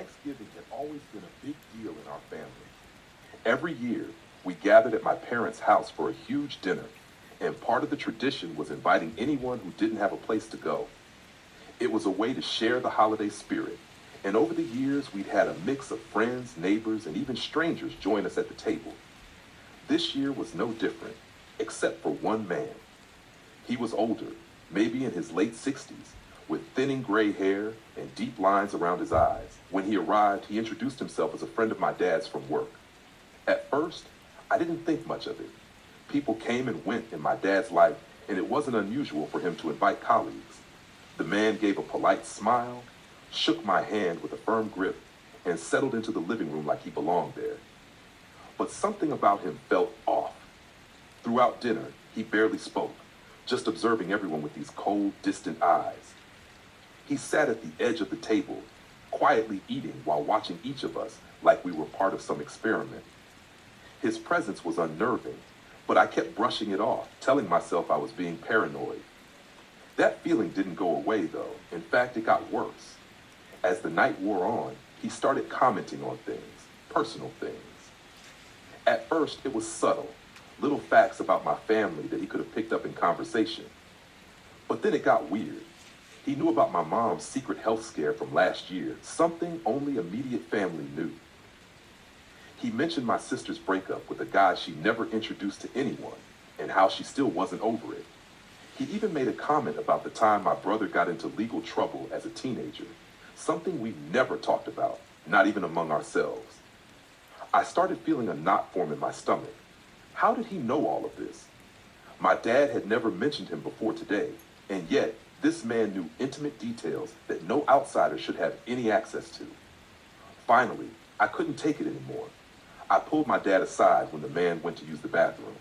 Thanksgiving had always been a big deal in our family. Every year, we gathered at my parents' house for a huge dinner, and part of the tradition was inviting anyone who didn't have a place to go. It was a way to share the holiday spirit, and over the years, we'd had a mix of friends, neighbors, and even strangers join us at the table. This year was no different, except for one man. He was older, maybe in his late 60s, with thinning gray hair and deep lines around his eyes. When he arrived, he introduced himself as a friend of my dad's from work. At first, I didn't think much of it. People came and went in my dad's life, and it wasn't unusual for him to invite colleagues. The man gave a polite smile, shook my hand with a firm grip, and settled into the living room like he belonged there. But something about him felt off. Throughout dinner, he barely spoke, just observing everyone with these cold, distant eyes. He sat at the edge of the table, quietly eating while watching each of us like we were part of some experiment. His presence was unnerving, but I kept brushing it off, telling myself I was being paranoid. That feeling didn't go away, though. In fact, it got worse. As the night wore on, he started commenting on things, personal things. At first, it was subtle, little facts about my family that he could have picked up in conversation. But then it got weird. He knew about my mom's secret health scare from last year, something only immediate family knew. He mentioned my sister's breakup with a guy she never introduced to anyone, and how she still wasn't over it. He even made a comment about the time my brother got into legal trouble as a teenager, something we never talked about, not even among ourselves. I started feeling a knot form in my stomach. How did he know all of this? My dad had never mentioned him before today, and yet this man knew intimate details that no outsider should have any access to. Finally, I couldn't take it anymore. I pulled my dad aside when the man went to use the bathroom.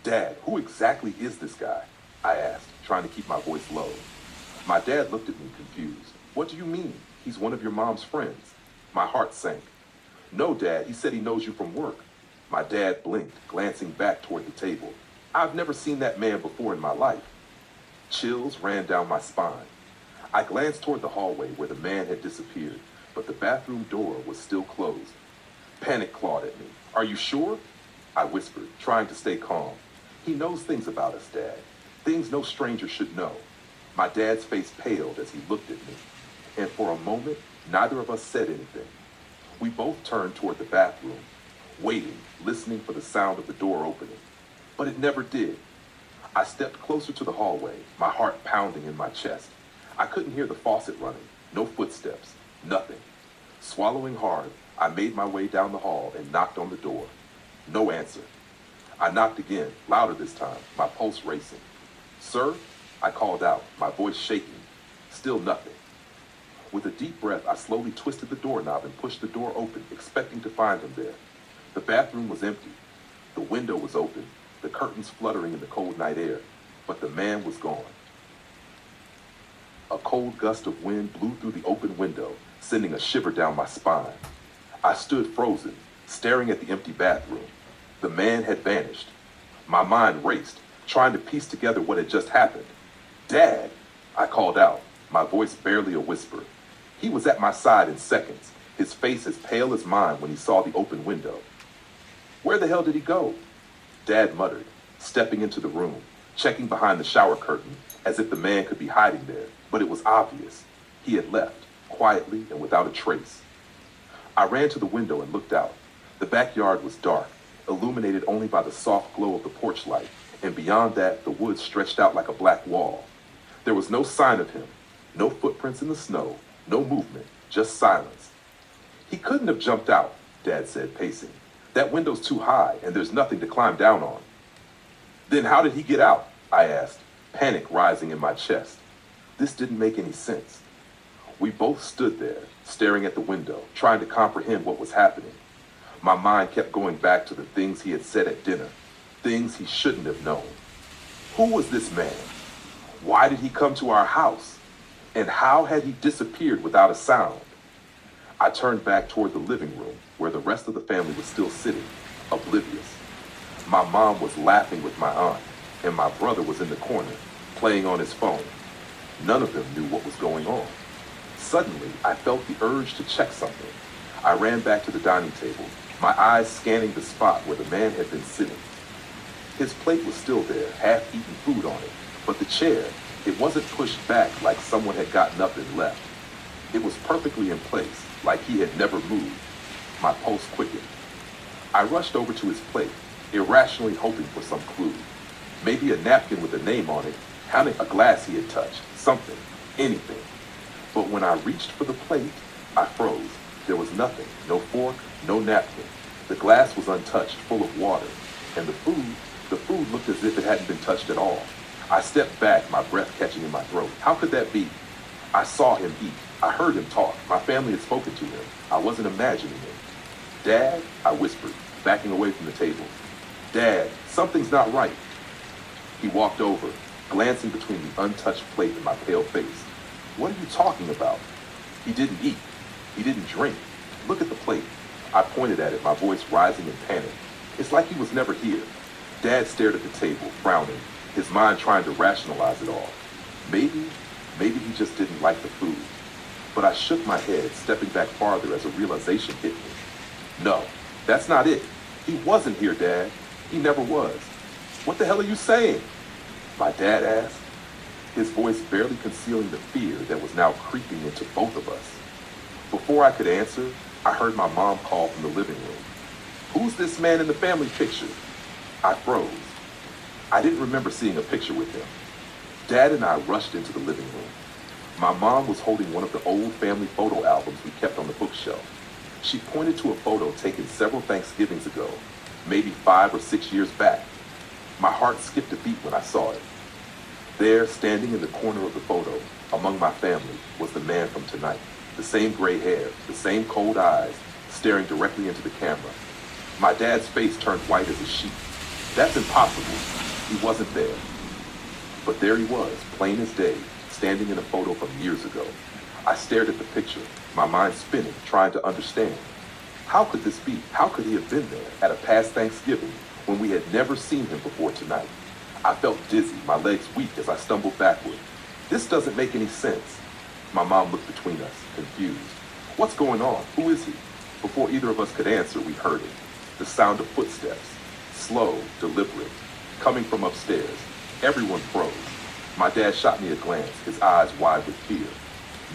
"Dad, who exactly is this guy?" I asked, trying to keep my voice low. My dad looked at me confused. "What do you mean? He's one of your mom's friends." My heart sank. "No, Dad, he said he knows you from work." My dad blinked, glancing back toward the table. I've never seen that man before in my life. Chills ran down my spine. I glanced toward the hallway where the man had disappeared, but the bathroom door was still closed. Panic clawed at me. "Are you sure?" I whispered, trying to stay calm. "He knows things about us, Dad. Things no stranger should know." My dad's face paled as he looked at me, and for a moment, neither of us said anything. We both turned toward the bathroom, waiting, listening for the sound of the door opening. But it never did. I stepped closer to the hallway, my heart pounding in my chest. I couldn't hear the faucet running, no footsteps, nothing. Swallowing hard, I made my way down the hall and knocked on the door. No answer. I knocked again, louder this time, my pulse racing. "Sir?" I called out, my voice shaking. Still nothing. With a deep breath, I slowly twisted the doorknob and pushed the door open, expecting to find him there. The bathroom was empty. The window was open, the curtains fluttering in the cold night air, but the man was gone. A cold gust of wind blew through the open window, sending a shiver down my spine. I stood frozen, staring at the empty bathroom. The man had vanished. My mind raced, trying to piece together what had just happened. "Dad!" I called out, my voice barely a whisper. He was at my side in seconds, his face as pale as mine when he saw the open window. "Where the hell did he go?" Dad muttered, stepping into the room, checking behind the shower curtain, as if the man could be hiding there, but it was obvious. He had left, quietly and without a trace. I ran to the window and looked out. The backyard was dark, illuminated only by the soft glow of the porch light, and beyond that, the woods stretched out like a black wall. There was no sign of him, no footprints in the snow, no movement, just silence. "He couldn't have jumped out," Dad said, pacing. "That window's too high, and there's nothing to climb down on." "Then how did he get out?" I asked, panic rising in my chest. This didn't make any sense. We both stood there, staring at the window, trying to comprehend what was happening. My mind kept going back to the things he had said at dinner, things he shouldn't have known. Who was this man? Why did he come to our house? And how had he disappeared without a sound? I turned back toward the living room, where the rest of the family was still sitting, oblivious. My mom was laughing with my aunt, and my brother was in the corner, playing on his phone. None of them knew what was going on. Suddenly, I felt the urge to check something. I ran back to the dining table, my eyes scanning the spot where the man had been sitting. His plate was still there, half-eaten food on it, but the chair, it wasn't pushed back like someone had gotten up and left. It was perfectly in place, like he had never moved. My pulse quickened. I rushed over to his plate, irrationally hoping for some clue. Maybe a napkin with a name on it, counting a glass he had touched, something, anything. But when I reached for the plate, I froze. There was nothing, no fork, no napkin. The glass was untouched, full of water. And the food looked as if it hadn't been touched at all. I stepped back, my breath catching in my throat. How could that be? I saw him eat. I heard him talk. My family had spoken to him. I wasn't imagining it. Dad, I whispered, backing away from the table. Dad, something's not right. He walked over, glancing between the untouched plate and my pale face. What are you talking about? He didn't eat. He didn't drink. Look at the plate. I pointed at it, my voice rising in panic. It's like he was never here. Dad stared at the table, frowning, his mind trying to rationalize it all. Maybe he just didn't like the food. But I shook my head, stepping back farther as a realization hit me. No, that's not it. He wasn't here, Dad. He never was. What the hell are you saying? My dad asked, his voice barely concealing the fear that was now creeping into both of us. Before I could answer, I heard my mom call from the living room. Who's this man in the family picture? I froze. I didn't remember seeing a picture with him. Dad and I rushed into the living room. My mom was holding one of the old family photo albums we kept on the bookshelf. She pointed to a photo taken several Thanksgivings ago, maybe 5 or 6 years back. My heart skipped a beat when I saw it. There, standing in the corner of the photo, among my family, was the man from tonight. The same gray hair, the same cold eyes, staring directly into the camera. My dad's face turned white as a sheet. That's impossible. He wasn't there. But there he was, plain as day, standing in a photo from years ago. I stared at the picture, my mind spinning, trying to understand. How could this be? How could he have been there at a past Thanksgiving when we had never seen him before tonight? I felt dizzy, my legs weak as I stumbled backward. This doesn't make any sense. My mom looked between us, confused. What's going on? Who is he? Before either of us could answer, we heard it. The sound of footsteps, slow, deliberate, coming from upstairs. Everyone froze. My dad shot me a glance, his eyes wide with fear.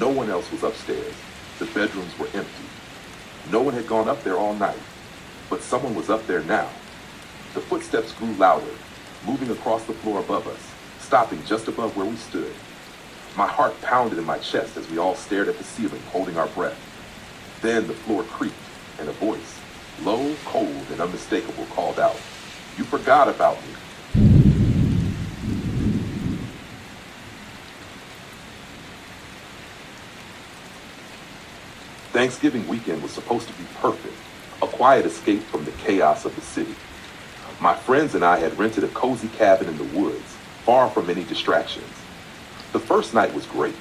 No one else was upstairs. The bedrooms were empty. No one had gone up there all night, but someone was up there now. The footsteps grew louder, moving across the floor above us, stopping just above where we stood. My heart pounded in my chest as we all stared at the ceiling, holding our breath. Then the floor creaked, and a voice, low, cold, and unmistakable, called out, "You forgot about me." Thanksgiving weekend was supposed to be perfect, a quiet escape from the chaos of the city. My friends and I had rented a cozy cabin in the woods, far from any distractions. The first night was great.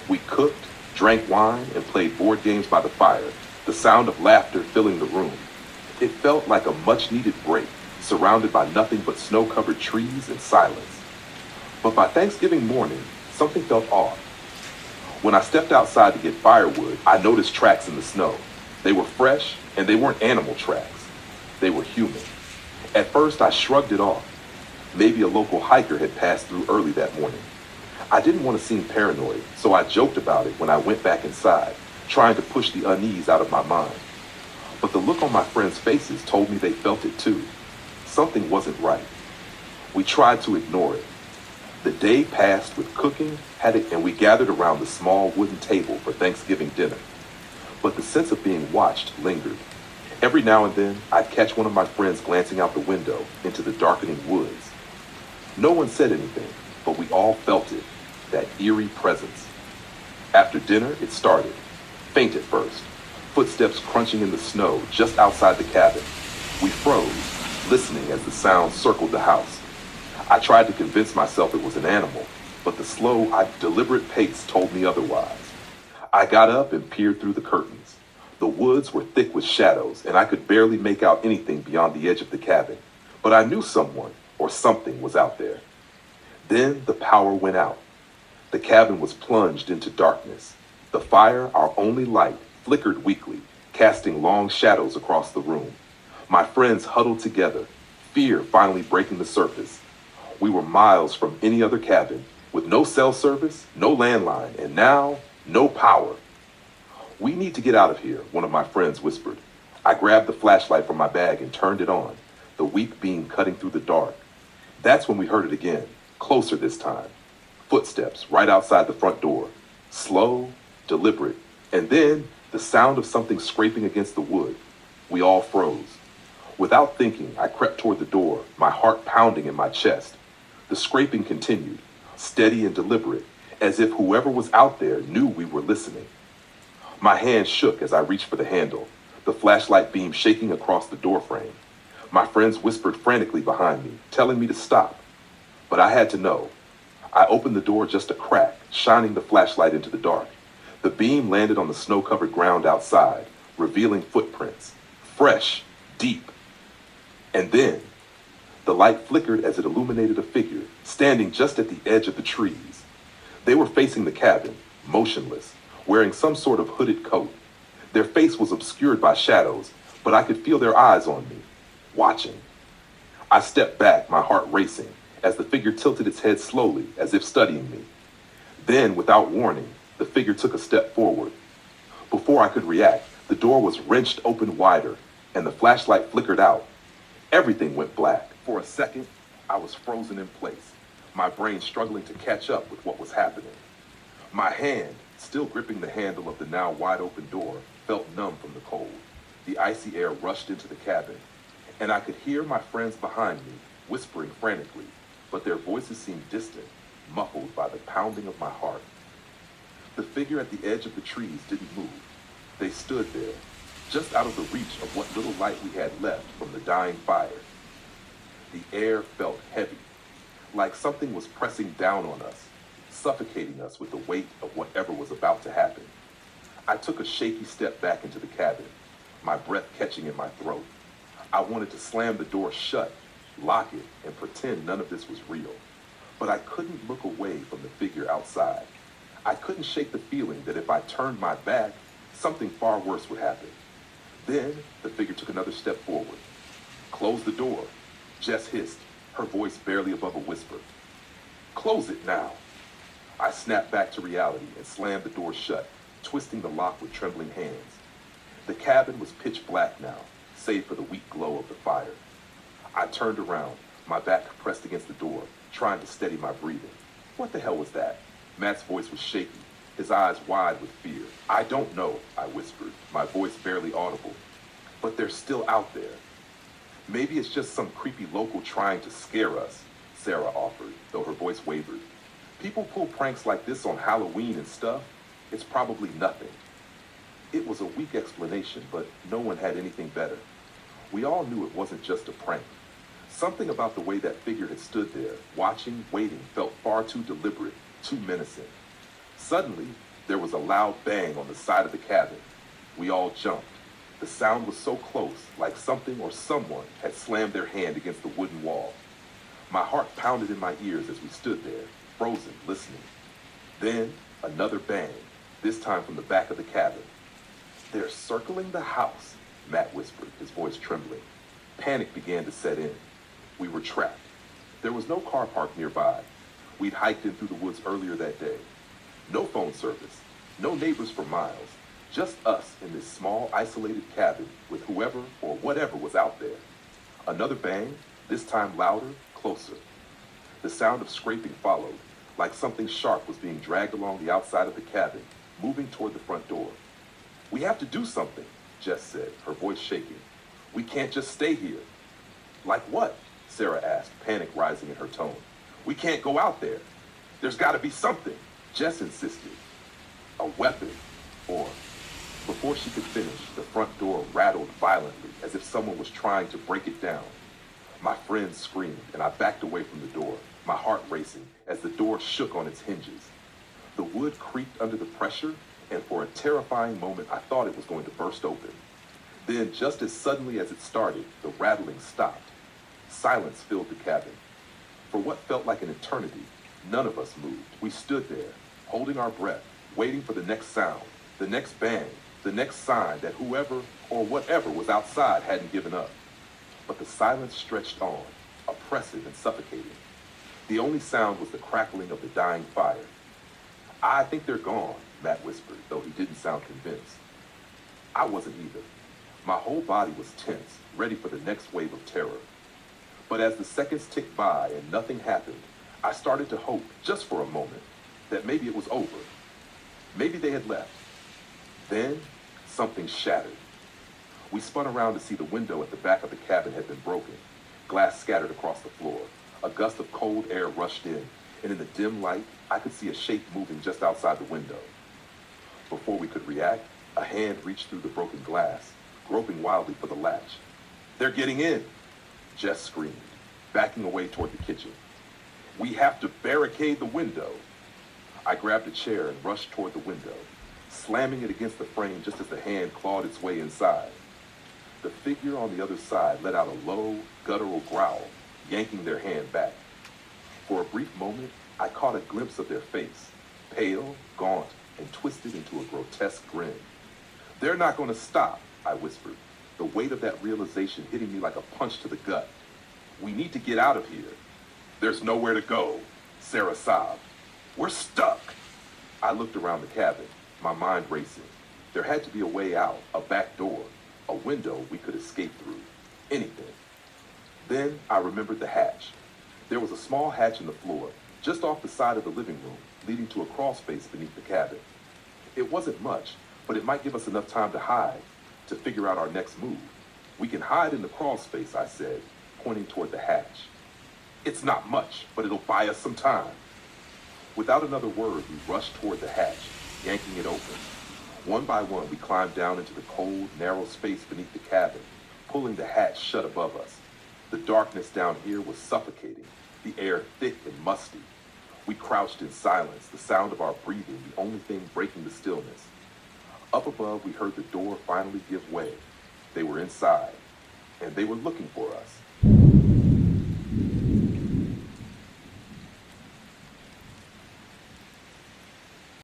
We cooked, drank wine, and played board games by the fire, the sound of laughter filling the room. It felt like a much-needed break, surrounded by nothing but snow-covered trees and silence. But by Thanksgiving morning, something felt off. When I stepped outside to get firewood, I noticed tracks in the snow. They were fresh, and they weren't animal tracks. They were human. At first, I shrugged it off. Maybe a local hiker had passed through early that morning. I didn't want to seem paranoid, so I joked about it when I went back inside, trying to push the unease out of my mind. But the look on my friends' faces told me they felt it too. Something wasn't right. We tried to ignore it. The day passed with cooking, and we gathered around the small wooden table for Thanksgiving dinner. But the sense of being watched lingered. Every now and then, I'd catch one of my friends glancing out the window into the darkening woods. No one said anything, but we all felt it, that eerie presence. After dinner, it started. Faint at first, footsteps crunching in the snow just outside the cabin. We froze, listening as the sound circled the house. I tried to convince myself it was an animal, but the slow, deliberate pace told me otherwise. I got up and peered through the curtains. The woods were thick with shadows, and I could barely make out anything beyond the edge of the cabin. But I knew someone or something was out there. Then the power went out. The cabin was plunged into darkness. The fire, our only light, flickered weakly, casting long shadows across the room. My friends huddled together, fear finally breaking the surface. We were miles from any other cabin, with no cell service, no landline, and now, no power. "We need to get out of here," one of my friends whispered. I grabbed the flashlight from my bag and turned it on, the weak beam cutting through the dark. That's when we heard it again, closer this time. Footsteps right outside the front door. Slow, deliberate, and then the sound of something scraping against the wood. We all froze. Without thinking, I crept toward the door, my heart pounding in my chest. The scraping continued, steady and deliberate, as if whoever was out there knew we were listening. My hand shook as I reached for the handle, the flashlight beam shaking across the doorframe. My friends whispered frantically behind me, telling me to stop. But I had to know. I opened the door just a crack, shining the flashlight into the dark. The beam landed on the snow-covered ground outside, revealing footprints, fresh, deep. And then, the light flickered as it illuminated a figure, standing just at the edge of the trees. They were facing the cabin, motionless, wearing some sort of hooded coat. Their face was obscured by shadows, but I could feel their eyes on me, watching. I stepped back, my heart racing, as the figure tilted its head slowly, as if studying me. Then, without warning, the figure took a step forward. Before I could react, the door was wrenched open wider, and the flashlight flickered out. Everything went black. For a second, I was frozen in place, my brain struggling to catch up with what was happening. My hand, still gripping the handle of the now wide-open door, felt numb from the cold. The icy air rushed into the cabin, and I could hear my friends behind me whispering frantically, but their voices seemed distant, muffled by the pounding of my heart. The figure at the edge of the trees didn't move. They stood there, just out of the reach of what little light we had left from the dying fire. The air felt heavy, like something was pressing down on us, suffocating us with the weight of whatever was about to happen. I took a shaky step back into the cabin, my breath catching in my throat. I wanted to slam the door shut, lock it, and pretend none of this was real. But I couldn't look away from the figure outside. I couldn't shake the feeling that if I turned my back, something far worse would happen. Then the figure took another step forward. "Close the door," Jess hissed, her voice barely above a whisper. "Close it now." I snapped back to reality and slammed the door shut, twisting the lock with trembling hands. The cabin was pitch black now, save for the weak glow of the fire. I turned around, my back pressed against the door, trying to steady my breathing. "What the hell was that?" Matt's voice was shaky, his eyes wide with fear. "I don't know," I whispered, my voice barely audible. "But they're still out there." "Maybe it's just some creepy local trying to scare us," Sarah offered, though her voice wavered. "People pull pranks like this on Halloween and stuff. It's probably nothing." It was a weak explanation, but no one had anything better. We all knew it wasn't just a prank. Something about the way that figure had stood there, watching, waiting, felt far too deliberate, too menacing. Suddenly, there was a loud bang on the side of the cabin. We all jumped. The sound was so close, like something or someone had slammed their hand against the wooden wall. My heart pounded in my ears as we stood there, frozen, listening. Then, another bang, this time from the back of the cabin. "They're circling the house," Matt whispered, his voice trembling. Panic began to set in. We were trapped. There was no car park nearby. We'd hiked in through the woods earlier that day. No phone service, no neighbors for miles, just us in this small, isolated cabin with whoever or whatever was out there. Another bang, this time louder, closer. The sound of scraping followed, like something sharp was being dragged along the outside of the cabin, moving toward the front door. "We have to do something," Jess said, her voice shaking. "We can't just stay here." "Like what?" Sarah asked, panic rising in her tone. "We can't go out there. There's got to be something," Jess insisted. "A weapon, or..." Before she could finish, the front door rattled violently, as if someone was trying to break it down. My friends screamed, and I backed away from the door, my heart racing, as the door shook on its hinges. The wood creaked under the pressure, and for a terrifying moment, I thought it was going to burst open. Then, just as suddenly as it started, the rattling stopped. Silence filled the cabin. For what felt like an eternity, none of us moved. We stood there, holding our breath, waiting for the next sound, the next bang, the next sign that whoever or whatever was outside hadn't given up. But the silence stretched on, oppressive and suffocating. The only sound was the crackling of the dying fire. "I think they're gone," Matt whispered, though he didn't sound convinced. I wasn't either. My whole body was tense, ready for the next wave of terror. But as the seconds ticked by and nothing happened, I started to hope, just for a moment, that maybe it was over. Maybe they had left. Then, something shattered. We spun around to see the window at the back of the cabin had been broken. Glass scattered across the floor. A gust of cold air rushed in, and in the dim light, I could see a shape moving just outside the window. Before we could react, a hand reached through the broken glass, groping wildly for the latch. "They're getting in!" Jess screamed, backing away toward the kitchen. "We have to barricade the window." I grabbed a chair and rushed toward the window, slamming it against the frame just as the hand clawed its way inside. The figure on the other side let out a low, guttural growl, yanking their hand back. For a brief moment, I caught a glimpse of their face, pale, gaunt, and twisted into a grotesque grin. "They're not going to stop," I whispered, the weight of that realization hitting me like a punch to the gut. "We need to get out of here." "There's nowhere to go," Sarah sobbed. "We're stuck." I looked around the cabin, my mind racing. There had to be a way out, a back door, a window we could escape through. Anything. Then I remembered the hatch. There was a small hatch in the floor, just off the side of the living room, leading to a crawl space beneath the cabin. It wasn't much, but it might give us enough time to hide, to figure out our next move. "We can hide in the crawl space," I said, pointing toward the hatch. "It's not much, but it'll buy us some time." Without another word, we rushed toward the hatch, yanking it open. One by one, we climbed down into the cold, narrow space beneath the cabin, pulling the hatch shut above us. The darkness down here was suffocating, the air thick and musty. We crouched in silence, the sound of our breathing the only thing breaking the stillness. Up above, we heard the door finally give way. They were inside, and they were looking for us.